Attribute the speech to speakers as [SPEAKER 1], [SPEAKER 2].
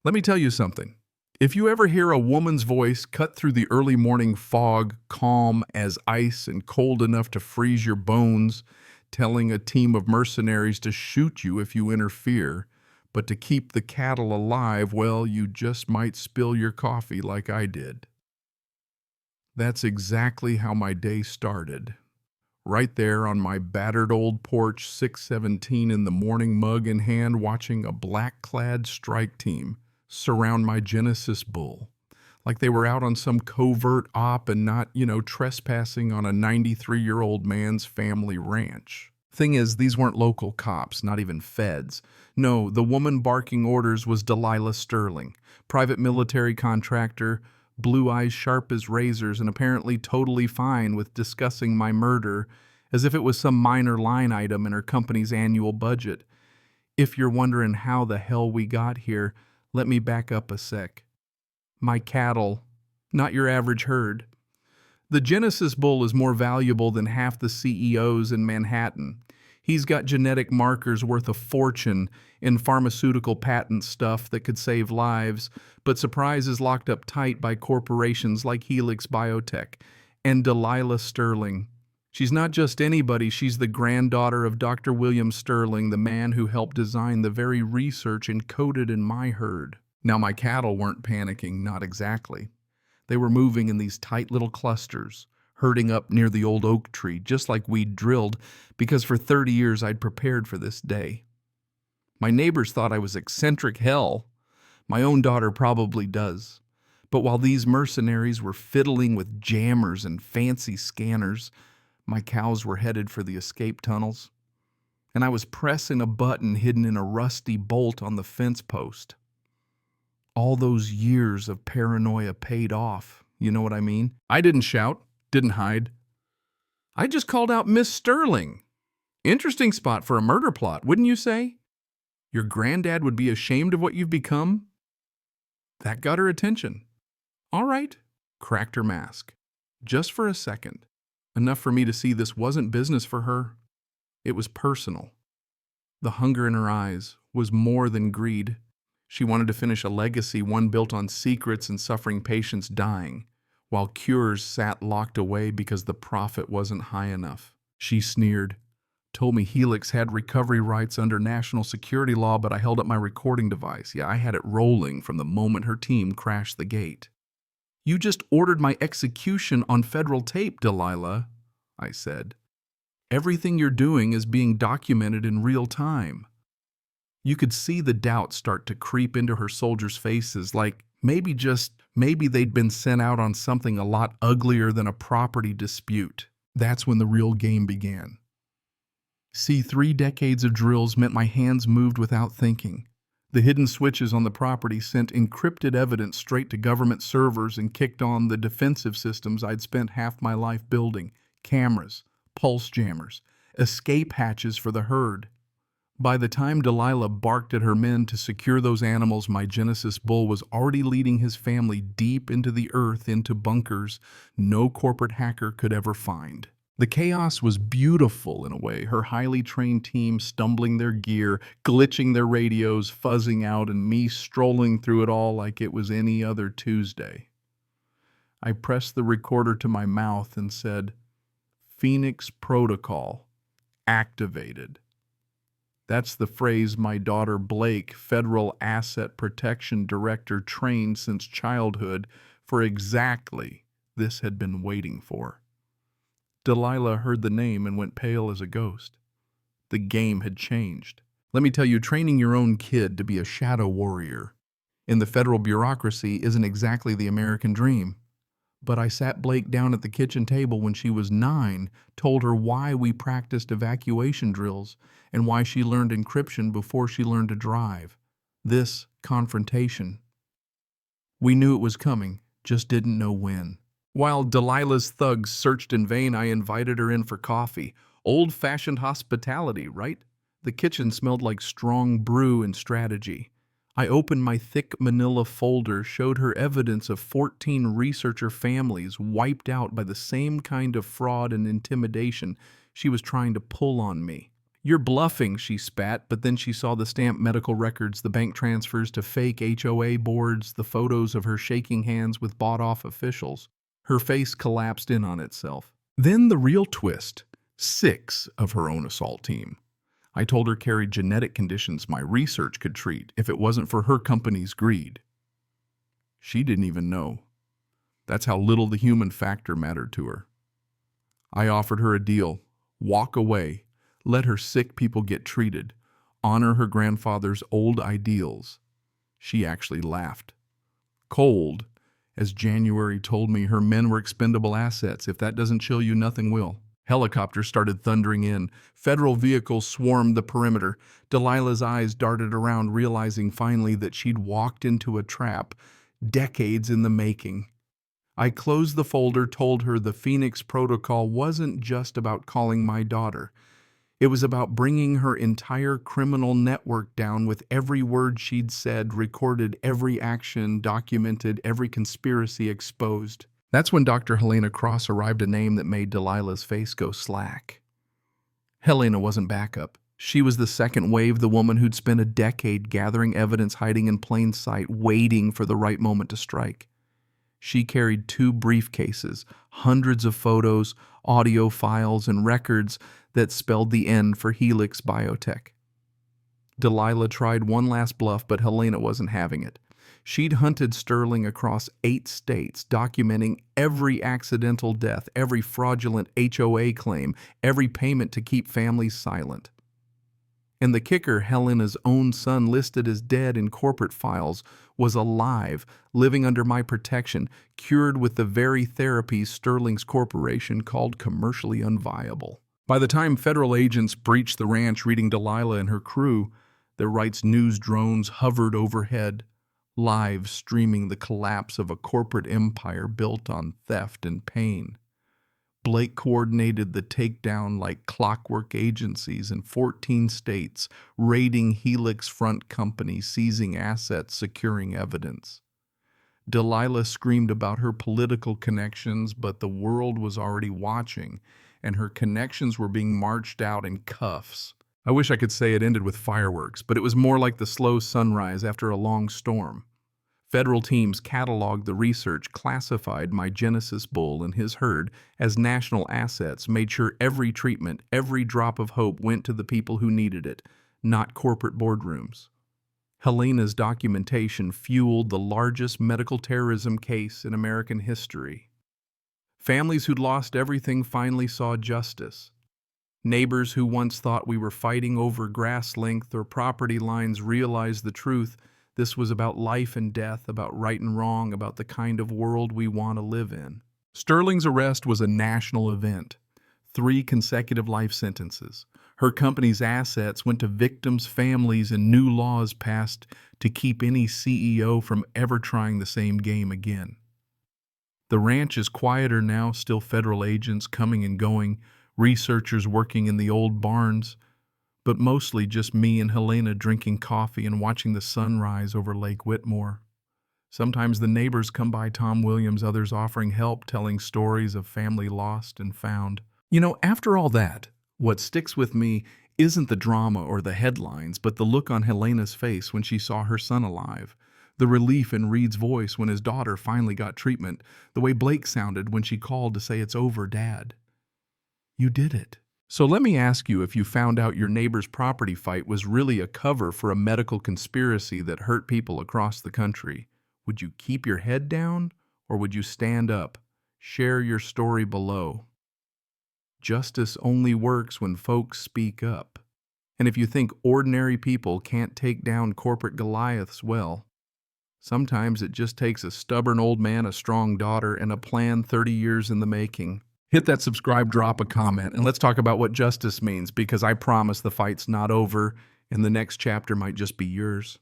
[SPEAKER 1] Let me tell you something. If you ever hear a woman's voice cut through the early morning fog, calm as ice and cold enough to freeze your bones, telling a team of mercenaries to shoot you if you interfere, but to keep the cattle alive, well, you just might spill your coffee like I did. That's exactly how my day started. Right there on my battered old porch, 6:17 in the morning, mug in hand, watching a black-clad strike team surround my Genesis bull, like they were out on some covert op and not, trespassing on a 93-year-old man's family ranch. Thing is, these weren't local cops, not even feds. No, the woman barking orders was Delilah Sterling, private military contractor, blue eyes sharp as razors, and apparently totally fine with discussing my murder as if it was some minor line item in her company's annual budget. If you're wondering how the hell we got here, let me back up a sec. My cattle, not your average herd. The Genesis bull is more valuable than half the CEOs in Manhattan. He's got genetic markers worth a fortune in pharmaceutical patent stuff that could save lives, but surprise is locked up tight by corporations like Helix Biotech and Delilah Sterling. She's not just anybody, she's the granddaughter of Dr. William Sterling, the man who helped design the very research encoded in my herd. Now, my cattle weren't panicking, not exactly. They were moving in these tight little clusters, herding up near the old oak tree, just like we'd drilled, because for 30 years I'd prepared for this day. My neighbors thought I was eccentric hell. My own daughter probably does. But while these mercenaries were fiddling with jammers and fancy scanners, my cows were headed for the escape tunnels, and I was pressing a button hidden in a rusty bolt on the fence post. All those years of paranoia paid off, you know what I mean? I didn't shout, didn't hide. I just called out Miss Sterling. Interesting spot for a murder plot, wouldn't you say? Your granddad would be ashamed of what you've become? That got her attention. All right, cracked her mask. Just for a second. Enough for me to see this wasn't business for her. It was personal. The hunger in her eyes was more than greed. She wanted to finish a legacy, one built on secrets and suffering patients dying, while cures sat locked away because the profit wasn't high enough. She sneered, told me Helix had recovery rights under national security law, but I held up my recording device. Yeah, I had it rolling from the moment her team crashed the gate. You just ordered my execution on federal tape, Delilah, I said. Everything you're doing is being documented in real time. You could see the doubt start to creep into her soldiers' faces, like maybe they'd been sent out on something a lot uglier than a property dispute. That's when the real game began. See, 3 decades of drills meant my hands moved without thinking. The hidden switches on the property sent encrypted evidence straight to government servers and kicked on the defensive systems I'd spent half my life building: cameras, pulse jammers, escape hatches for the herd. By the time Delilah barked at her men to secure those animals, my Genesis bull was already leading his family deep into the earth, into bunkers no corporate hacker could ever find. The chaos was beautiful in a way, her highly trained team stumbling their gear, glitching their radios, fuzzing out, and me strolling through it all like it was any other Tuesday. I pressed the recorder to my mouth and said, "Phoenix Protocol activated." That's the phrase my daughter Blake, Federal Asset Protection Director, trained since childhood for exactly this had been waiting for. Delilah heard the name and went pale as a ghost. The game had changed. Let me tell you, training your own kid to be a shadow warrior in the federal bureaucracy isn't exactly the American dream. But I sat Blake down at the kitchen table when she was 9, told her why we practiced evacuation drills, and why she learned encryption before she learned to drive. This confrontation. We knew it was coming, just didn't know when. While Delilah's thugs searched in vain, I invited her in for coffee. Old-fashioned hospitality, right? The kitchen smelled like strong brew and strategy. I opened my thick manila folder, showed her evidence of 14 researcher families wiped out by the same kind of fraud and intimidation she was trying to pull on me. "You're bluffing," she spat, but then she saw the stamped medical records, the bank transfers to fake HOA boards, the photos of her shaking hands with bought-off officials. Her face collapsed in on itself. Then the real twist: 6 of her own assault team. I told her carried genetic conditions my research could treat if it wasn't for her company's greed. She didn't even know. That's how little the human factor mattered to her. I offered her a deal: walk away, let her sick people get treated, honor her grandfather's old ideals. She actually laughed. Cold, as January told me her men were expendable assets. If that doesn't chill you, nothing will. Helicopters started thundering in. Federal vehicles swarmed the perimeter. Delilah's eyes darted around, realizing finally that she'd walked into a trap, decades in the making. I closed the folder, told her the Phoenix Protocol wasn't just about calling my daughter. It was about bringing her entire criminal network down, with every word she'd said recorded, every action documented, every conspiracy exposed. That's when Dr. Helena Cross arrived, a name that made Delilah's face go slack. Helena wasn't backup. She was the second wave, the woman who'd spent a decade gathering evidence, hiding in plain sight, waiting for the right moment to strike. She carried 2 briefcases, hundreds of photos, audio files, and records that spelled the end for Helix Biotech. Delilah tried one last bluff, but Helena wasn't having it. She'd hunted Sterling across 8 states, documenting every accidental death, every fraudulent HOA claim, every payment to keep families silent. And the kicker: Helena's own son, listed as dead in corporate files, was alive, living under my protection, cured with the very therapies Sterling's corporation called commercially unviable. By the time federal agents breached the ranch, reading Delilah and her crew, their rights news drones hovered overhead, live streaming the collapse of a corporate empire built on theft and pain. Blake coordinated the takedown like clockwork, agencies in 14 states, raiding Helix front companies, seizing assets, securing evidence. Delilah screamed about her political connections, but the world was already watching, and her connections were being marched out in cuffs. I wish I could say it ended with fireworks, but it was more like the slow sunrise after a long storm. Federal teams cataloged the research, classified my Genesis bull and his herd as national assets, made sure every treatment, every drop of hope went to the people who needed it, not corporate boardrooms. Helena's documentation fueled the largest medical terrorism case in American history. Families who'd lost everything finally saw justice. Neighbors who once thought we were fighting over grass length or property lines realized the truth. This was about life and death, about right and wrong, about the kind of world we want to live in. Sterling's arrest was a national event. 3 consecutive life sentences. Her company's assets went to victims' families, and new laws passed to keep any CEO from ever trying the same game again. The ranch is quieter now, still federal agents coming and going, researchers working in the old barns, but mostly just me and Helena drinking coffee and watching the sun rise over Lake Whitmore. Sometimes the neighbors come by, Tom Williams, others offering help, telling stories of family lost and found. You know, after all that, what sticks with me isn't the drama or the headlines, but the look on Helena's face when she saw her son alive, the relief in Reed's voice when his daughter finally got treatment, the way Blake sounded when she called to say, "It's over, Dad. You did it." So let me ask you, if you found out your neighbor's property fight was really a cover for a medical conspiracy that hurt people across the country, would you keep your head down, or would you stand up? Share your story below. Justice only works when folks speak up. And if you think ordinary people can't take down corporate Goliaths, well, sometimes it just takes a stubborn old man, a strong daughter, and a plan 30 years in the making. Hit that subscribe, drop a comment, and let's talk about what justice means, because I promise the fight's not over, and the next chapter might just be yours.